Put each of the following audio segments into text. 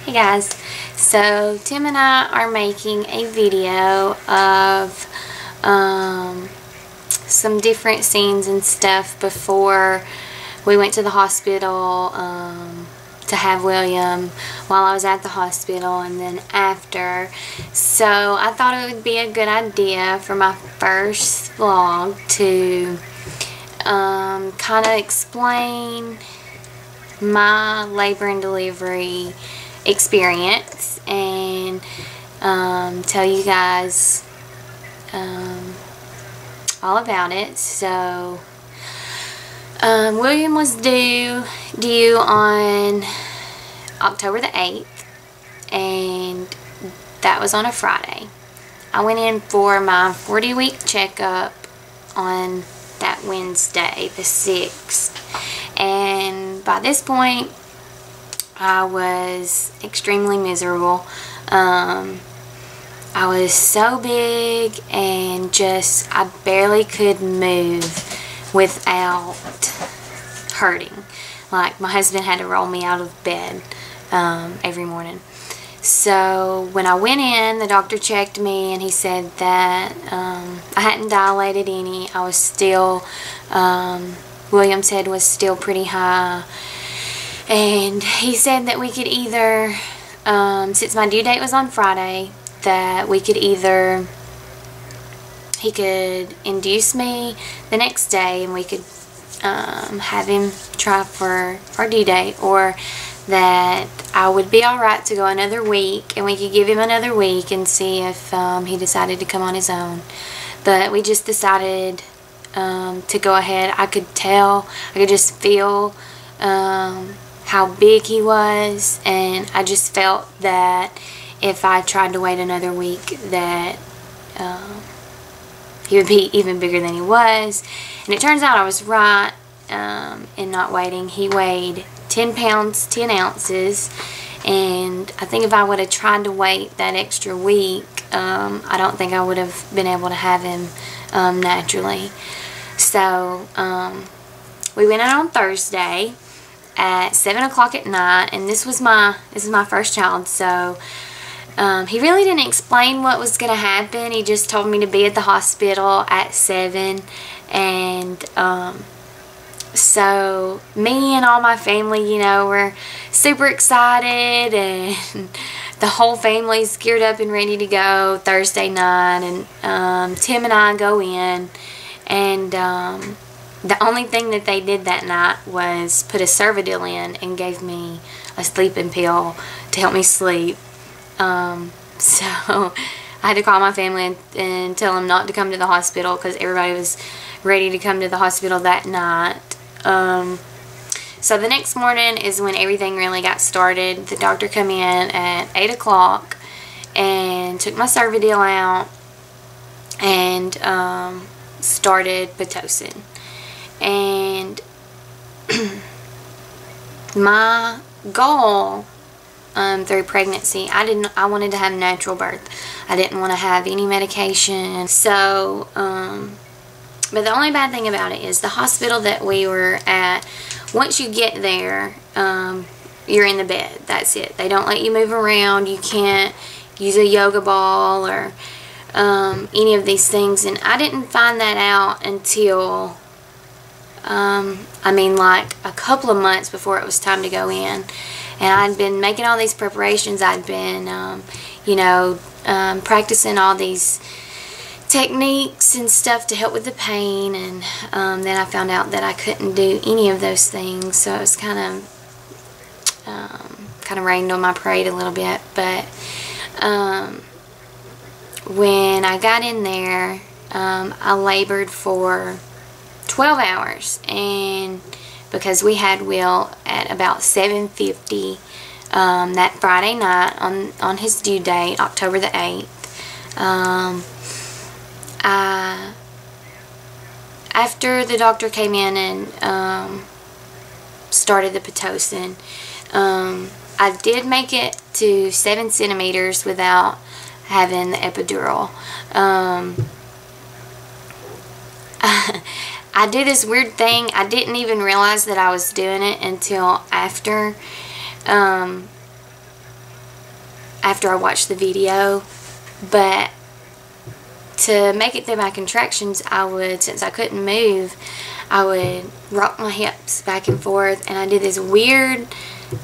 Hey guys, so Tim and I are making a video of some different scenes and stuff before we went to the hospital to have William, while I was at the hospital, and then after. So I thought it would be a good idea for my first vlog to kind of explain my labor and delivery experience and tell you guys all about it. So William was due on October the 8th, and that was on a Friday. I went in for my 40-week checkup on that Wednesday, the 6th, and by this point I was extremely miserable. I was so big and just I barely could move without hurting. Like, my husband had to roll me out of bed every morning. So when I went in, the doctor checked me and he said that I hadn't dilated any. I was still, William's head was still pretty high. And he said that we could either, since my due date was on Friday, that we could either, he could induce me the next day and we could have him try for our due date, or that I would be alright to go another week and we could give him another week and see if he decided to come on his own. But we just decided to go ahead. I could tell, I could just feel how big he was, and I just felt that if I tried to wait another week that he would be even bigger than he was. And it turns out I was right in not waiting. He weighed 10 pounds 10 ounces, and I think if I would have tried to wait that extra week, I don't think I would have been able to have him naturally. So we went out on Thursday at 7 o'clock at night, and this is my first child. So he really didn't explain what was going to happen. He just told me to be at the hospital at 7, and so me and all my family, you know, were super excited, and the whole family's geared up and ready to go Thursday night. And Tim and I go in, and the only thing that they did that night was put a Cervidil in and gave me a sleeping pill to help me sleep. So I had to call my family and tell them not to come to the hospital because everybody was ready to come to the hospital that night. So the next morning is when everything really got started. The doctor come in at 8 o'clock and took my Cervidil out and started Pitocin. And my goal through pregnancy, I wanted to have natural birth. I didn't want to have any medication. So but the only bad thing about it is the hospital that we were at, once you get there, you're in the bed. That's it. They don't let you move around. You can't use a yoga ball or any of these things. And I didn't find that out until I mean, like a couple of months before it was time to go in. And I'd been making all these preparations. I'd been, you know, practicing all these techniques and stuff to help with the pain. And then I found out that I couldn't do any of those things. So it was kind of rained on my parade a little bit. But when I got in there, I labored for 12 hours, and because we had Will at about 7:50 that Friday night on his due date, October the 8th, after the doctor came in and started the Pitocin, I did make it to 7 centimeters without having the epidural. I do this weird thing. I didn't even realize that I was doing it until after. after I watched the video. But to make it through my contractions, I would, since I couldn't move, I would rock my hips back and forth, and I did this weird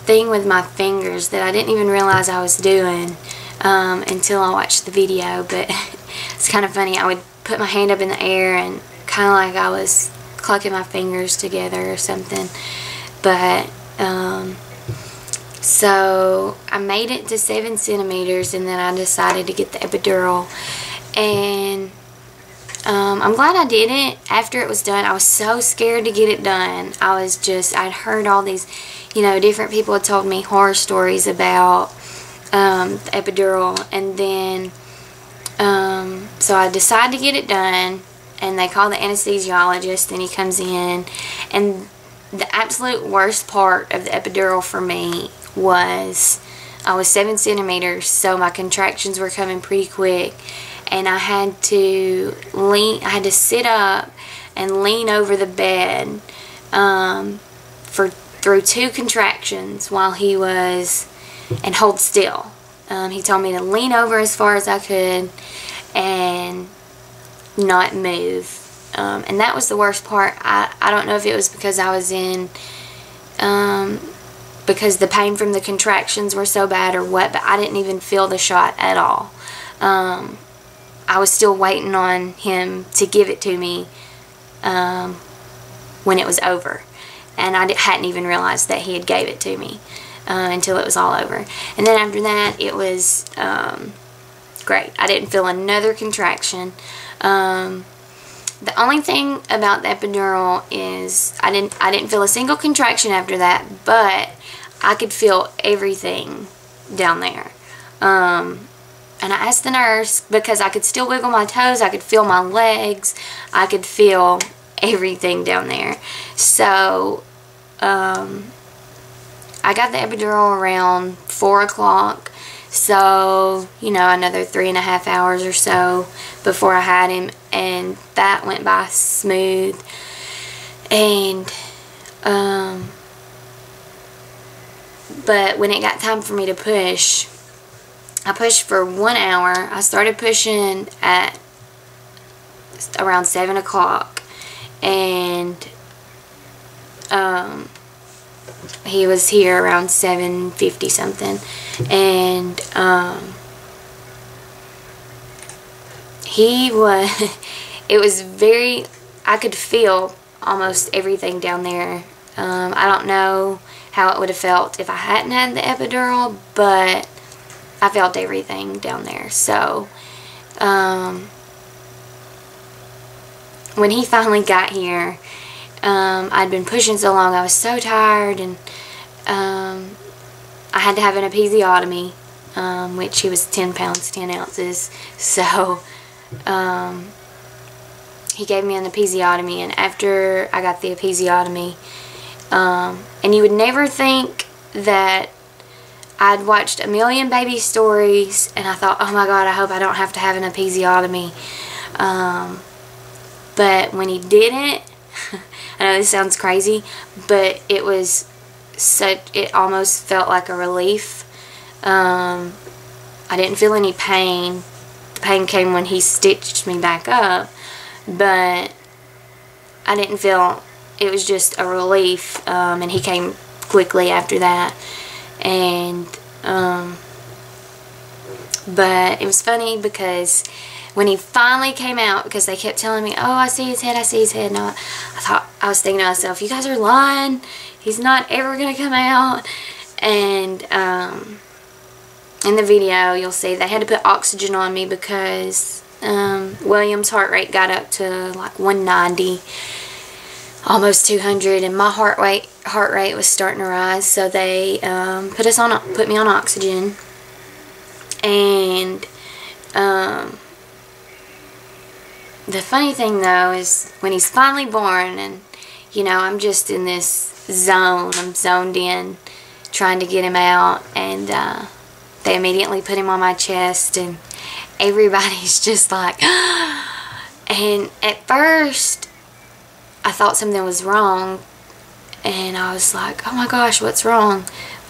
thing with my fingers that I didn't even realize I was doing until I watched the video. But it's kind of funny. I would put my hand up in the air and kind of like I was clucking my fingers together or something. But so I made it to 7 centimeters, and then I decided to get the epidural. And I'm glad I did it. After it was done, I was so scared to get it done. I'd heard all these, you know, different people had told me horror stories about the epidural. And then so I decided to get it done, and they call the anesthesiologist, and he comes in. And the absolute worst part of the epidural for me was I was 7 centimeters, so my contractions were coming pretty quick, and I had to sit up and lean over the bed through 2 contractions while he was, and hold still. He told me to lean over as far as I could and not move. And that was the worst part. I don't know if it was because I was in, because the pain from the contractions were so bad or what, but I didn't even feel the shot at all. I was still waiting on him to give it to me when it was over. And I hadn't even realized that he had gave it to me until it was all over. And then after that, it was great. I didn't feel another contraction. The only thing about the epidural is I didn't feel a single contraction after that, but I could feel everything down there. And I asked the nurse, because I could still wiggle my toes, I could feel my legs, I could feel everything down there. So I got the epidural around 4 o'clock. So, you know, another 3.5 hours or so before I had him, and that went by smooth. And but when it got time for me to push, I pushed for 1 hour. I started pushing at around 7 o'clock, and he was here around 7:50 something, and it was very, I could feel almost everything down there. I don't know how it would have felt if I hadn't had the epidural, but I felt everything down there. So when he finally got here, I'd been pushing so long, I was so tired, and I had to have an episiotomy, which he was 10 pounds 10 ounces. So he gave me an episiotomy, and after I got the episiotomy, and you would never think that I'd watched a million baby stories, and I thought, oh my God, I hope I don't have to have an episiotomy. But when he did it, I know this sounds crazy, but it was it almost felt like a relief. I didn't feel any pain. The pain came when he stitched me back up, but I didn't feel, it was just a relief, and he came quickly after that. And but it was funny because when he finally came out, because they kept telling me, oh, I see his head, I see his head, and I was thinking to myself, you guys are lying, he's not ever gonna come out. And in the video you'll see they had to put oxygen on me because William's heart rate got up to like 190, almost 200, and my heart rate was starting to rise. So they put me on oxygen. And the funny thing though is when he's finally born, and you know, I'm just in this zone, I'm zoned in trying to get him out, and they immediately put him on my chest, and everybody's just like and at first I thought something was wrong, and I was like, oh my gosh, what's wrong?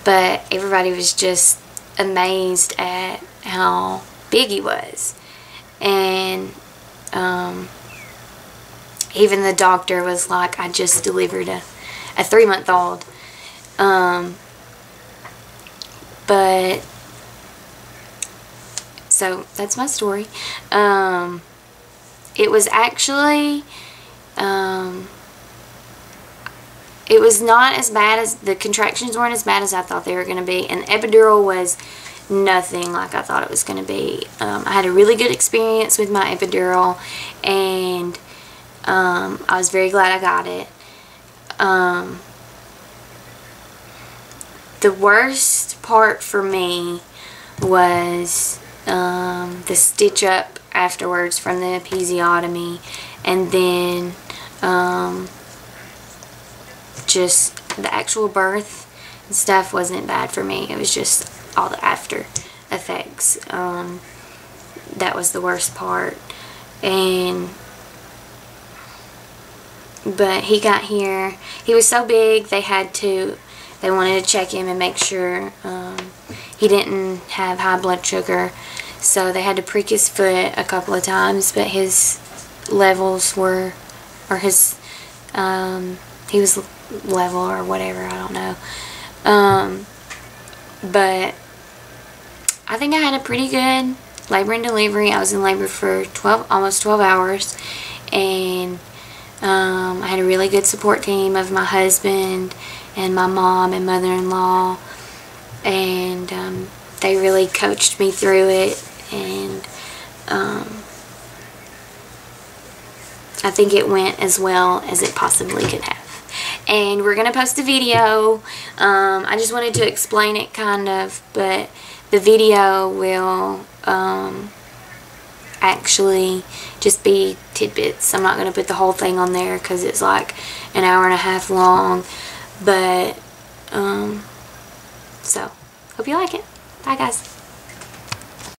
But everybody was just amazed at how big he was. And even the doctor was like, I just delivered a 3-month-old. But so that's my story. It was actually it was not as bad as, the contractions weren't as bad as I thought they were going to be, and the epidural was nothing like I thought it was going to be. I had a really good experience with my epidural, and I was very glad I got it. The worst part for me was the stitch up afterwards from the episiotomy, and then just the actual birth and stuff wasn't bad for me. It was just all the after effects. That was the worst part. But he got here. He was so big they wanted to check him and make sure he didn't have high blood sugar. So they had to prick his foot a couple of times, but his levels were, or his, he was level or whatever, I don't know. But I think I had a pretty good labor and delivery. I was in labor for almost 12 hours, and I had a really good support team of my husband and my mom and mother-in-law, and they really coached me through it, and I think it went as well as it possibly could have. And we're going to post a video. I just wanted to explain it kind of, but the video will actually just be tidbits. I'm not going to put the whole thing on there because it's like an hour and a half long. But, so, hope you like it. Bye, guys.